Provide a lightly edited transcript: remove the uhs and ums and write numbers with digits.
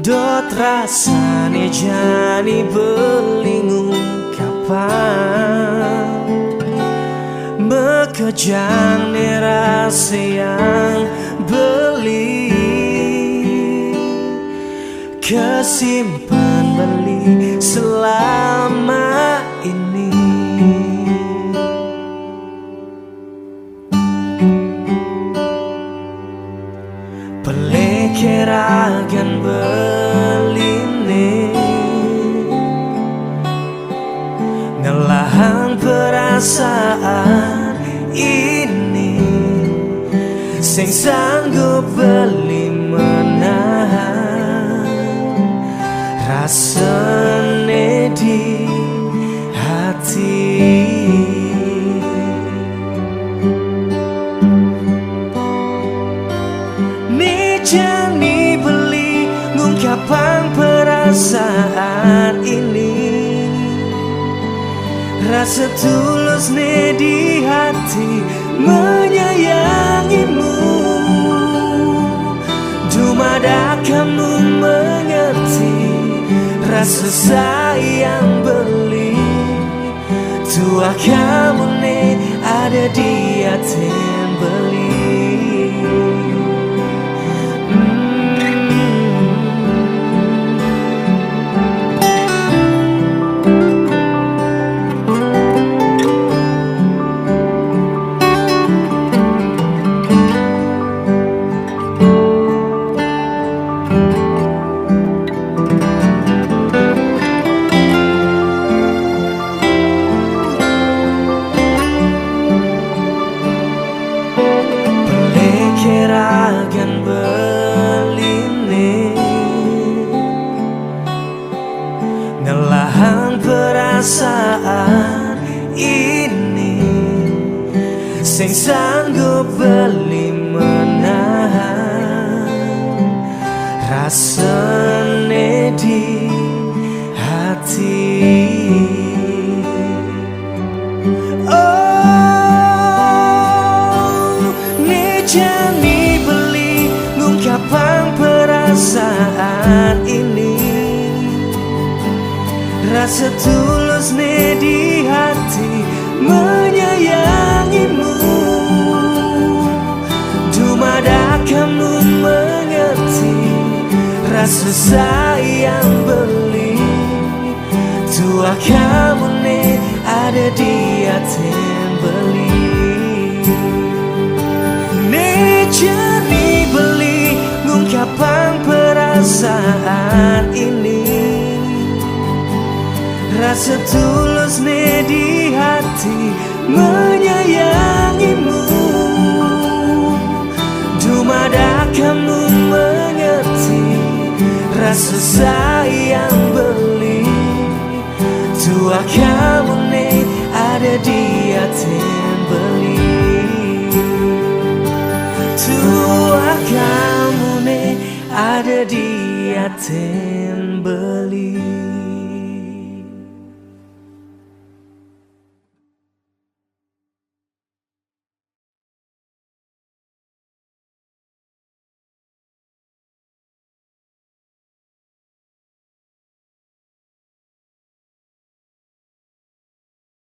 Dot rasane jani belingung kapan Mekejang nerase yang beli Kesimpan beli selama ini Pelekeragan beline Ngelahang perasaan ini Sing sanggup beli menahan Rasane di hati Jani beli ngungkapang perasaan ini Rasa tulus nih di hati menyayangimu Dumada kamu mengerti Rasa sayang beli Tua kamu nih ada di hati beli Keragan beline Ngelahang perasaan ini Sing sanggup beli menahan Rasane di hati Jani beli ngungkapang perasaan ini Rasa tulus nih di hati menyayangimu Dumada kamu mengerti Rasa sayang beli Tua kamu nih ada di hati beli Jani beli ngungkapang perasaan ini Rasa tulus nih di hati menyayangimu Dumada kamu mengerti Rasa sayang beli Tua kamu nih ada di hati beli Tua kamu nih ada di hati beli